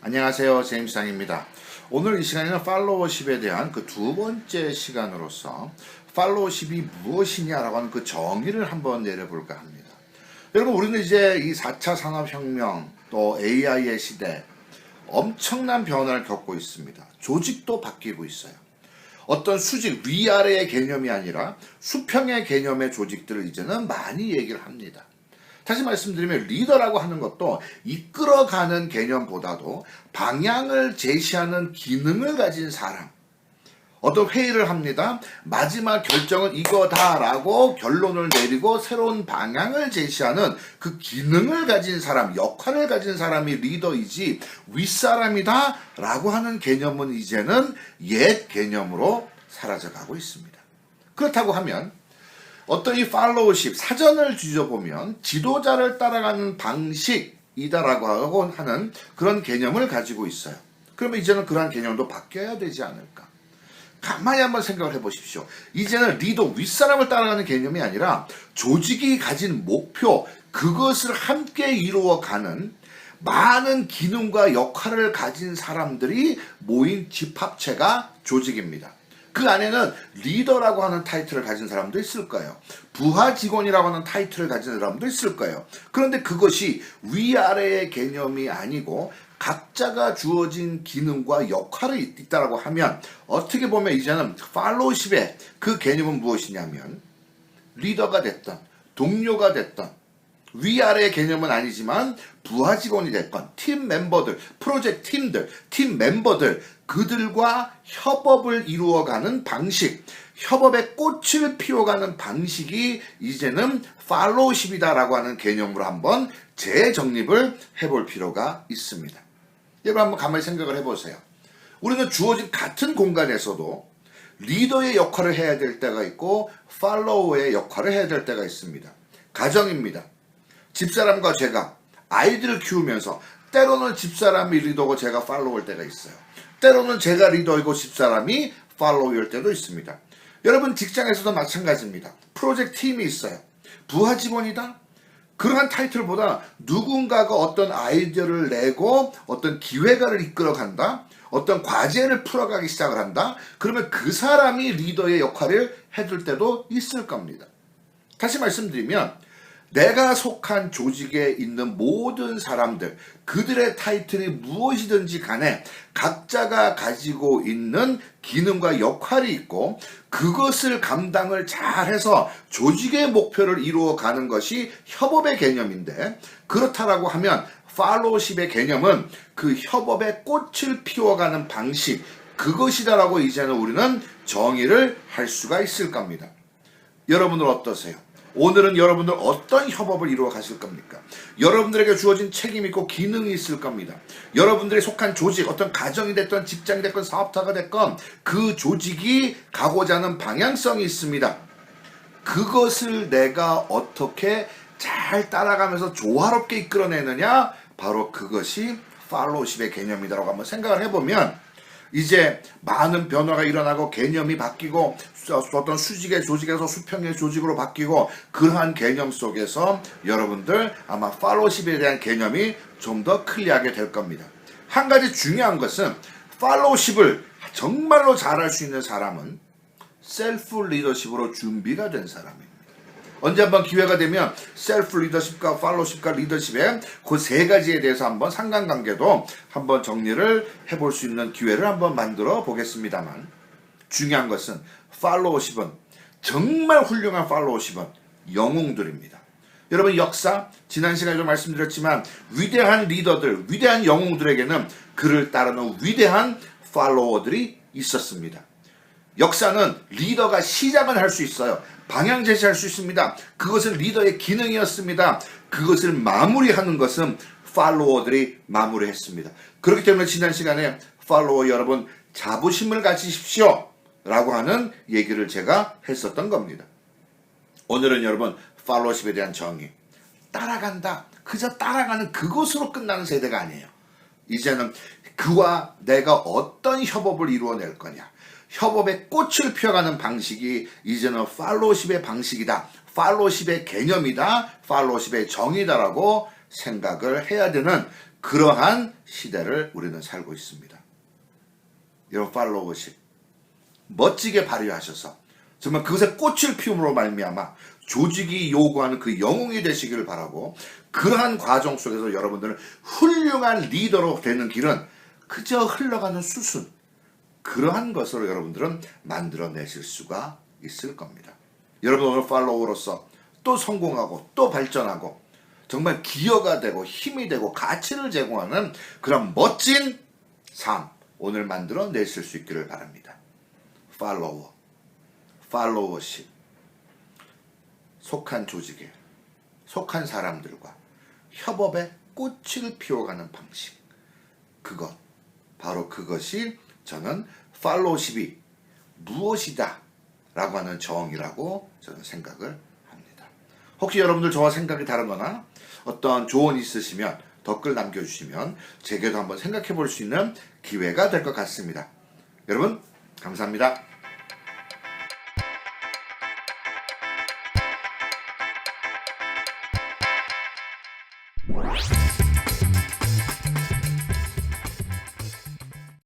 안녕하세요, 제임스장입니다. 오늘 이 시간에는 팔로워십에 대한 그 두 번째 시간으로서 팔로워십이 무엇이냐라고 하는 그 정의를 한번 내려볼까 합니다. 여러분, 우리는 이제 이 4차 산업혁명 또 AI의 시대 엄청난 변화를 겪고 있습니다. 조직도 바뀌고 있어요. 어떤 수직 위아래의 개념이 아니라 수평의 개념의 조직들을 이제는 많이 얘기를 합니다. 다시 말씀드리면 리더라고 하는 것도 이끌어가는 개념보다도 방향을 제시하는 기능을 가진 사람. 어떤 회의를 합니다. 마지막 결정은 이거다라고 결론을 내리고 새로운 방향을 제시하는 그 기능을 가진 사람, 역할을 가진 사람이 리더이지 윗사람이다 라고 하는 개념은 이제는 옛 개념으로 사라져가고 있습니다. 그렇다고 하면 어떤 이 팔로우십, 사전을 뒤져보면 지도자를 따라가는 방식이다라고 하는 그런 개념을 가지고 있어요. 그러면 이제는 그러한 개념도 바뀌어야 되지 않을까? 가만히 한번 생각을 해보십시오. 이제는 리더 윗사람을 따라가는 개념이 아니라 조직이 가진 목표, 그것을 함께 이루어가는 많은 기능과 역할을 가진 사람들이 모인 집합체가 조직입니다. 그 안에는 리더라고 하는 타이틀을 가진 사람도 있을 거예요. 부하 직원이라고 하는 타이틀을 가진 사람도 있을 거예요. 그런데 그것이 위아래의 개념이 아니고 각자가 주어진 기능과 역할이 있다라고 하면 어떻게 보면 이제는 팔로우십의 그 개념은 무엇이냐면 리더가 됐던 동료가 됐던 위아래의 개념은 아니지만 부하 직원이 됐건 팀 멤버들, 프로젝트 팀들, 팀 멤버들 그들과 협업을 이루어가는 방식, 협업의 꽃을 피워가는 방식이 이제는 팔로우십이다라고 하는 개념으로 한번 재정립을 해볼 필요가 있습니다. 여러분 한번 가만히 생각을 해보세요. 우리는 주어진 같은 공간에서도 리더의 역할을 해야 될 때가 있고 팔로워의 역할을 해야 될 때가 있습니다. 가정입니다. 집사람과 제가 아이들을 키우면서 때로는 집사람이 리더고 제가 팔로워일 때가 있어요. 때로는 제가 리더이고 집사람이 팔로워일 때도 있습니다. 여러분 직장에서도 마찬가지입니다. 프로젝트 팀이 있어요. 부하 직원이다? 그러한 타이틀보다 누군가가 어떤 아이디어를 내고 어떤 기획안을 이끌어간다? 어떤 과제를 풀어가기 시작을 한다? 그러면 그 사람이 리더의 역할을 해줄 때도 있을 겁니다. 다시 말씀드리면 내가 속한 조직에 있는 모든 사람들, 그들의 타이틀이 무엇이든지 간에 각자가 가지고 있는 기능과 역할이 있고 그것을 감당을 잘해서 조직의 목표를 이루어가는 것이 협업의 개념인데 그렇다라고 하면 팔로우십의 개념은 그 협업의 꽃을 피워가는 방식, 그것이다라고 이제는 우리는 정의를 할 수가 있을 겁니다. 여러분들 어떠세요? 오늘은 여러분들 어떤 협업을 이루어 가실 겁니까? 여러분들에게 주어진 책임이 있고 기능이 있을 겁니다. 여러분들이 속한 조직, 어떤 가정이 됐건 직장이 됐건 사업자가 됐건 그 조직이 가고자 하는 방향성이 있습니다. 그것을 내가 어떻게 잘 따라가면서 조화롭게 이끌어내느냐? 바로 그것이 팔로우십의 개념이다라고 한번 생각을 해보면 이제 많은 변화가 일어나고 개념이 바뀌고 어떤 수직의 조직에서 수평의 조직으로 바뀌고 그러한 개념 속에서 여러분들 아마 팔로우십에 대한 개념이 좀 더 클리어하게 될 겁니다. 한 가지 중요한 것은 팔로우십을 정말로 잘할 수 있는 사람은 셀프 리더십으로 준비가 된 사람입니다. 언제 한번 기회가 되면 셀프 리더십과 팔로우십과 리더십의 그 세 가지에 대해서 한번 상관관계도 한번 정리를 해볼 수 있는 기회를 한번 만들어 보겠습니다만 중요한 것은 팔로우십은 정말 훌륭한 팔로우십은 영웅들입니다. 여러분 역사 지난 시간에 좀 말씀드렸지만 위대한 리더들, 위대한 영웅들에게는 그를 따르는 위대한 팔로워들이 있었습니다. 역사는 리더가 시작은 할 수 있어요. 방향 제시할 수 있습니다. 그것은 리더의 기능이었습니다. 그것을 마무리하는 것은 팔로워들이 마무리했습니다. 그렇기 때문에 지난 시간에 팔로워 여러분 자부심을 가지십시오 라고 하는 얘기를 제가 했었던 겁니다. 오늘은 여러분 팔로워십에 대한 정의, 따라간다, 그저 따라가는 그것으로 끝나는 세대가 아니에요. 이제는 그와 내가 어떤 협업을 이루어낼 거냐, 협업의 꽃을 피워가는 방식이 이제는 팔로우십의 방식이다. 팔로우십의 개념이다. 팔로우십의 정의다라고 생각을 해야 되는 그러한 시대를 우리는 살고 있습니다. 여러분, 팔로워십 멋지게 발휘하셔서 정말 그것의 꽃을 피움으로 말미암아 조직이 요구하는 그 영웅이 되시기를 바라고, 그러한 과정 속에서 여러분들은 훌륭한 리더로 되는 길은 그저 흘러가는 수순, 그러한 것으로 여러분들은 만들어내실 수가 있을 겁니다. 여러분, 오늘 팔로워로서 또 성공하고 또 발전하고 정말 기여가 되고 힘이 되고 가치를 제공하는 그런 멋진 삶 오늘 만들어내실 수 있기를 바랍니다. 팔로워, 팔로워십, 속한 조직에 속한 사람들과 협업의 꽃을 피워가는 방식, 그것, 바로 그것이 저는 팔로우십이 무엇이다 라고 하는 정의라고 저는 생각을 합니다. 혹시 여러분들 저와 생각이 다르거나 어떤 조언이 있으시면 댓글 남겨주시면 제게도 한번 생각해 볼 수 있는 기회가 될 것 같습니다. 여러분, 감사합니다.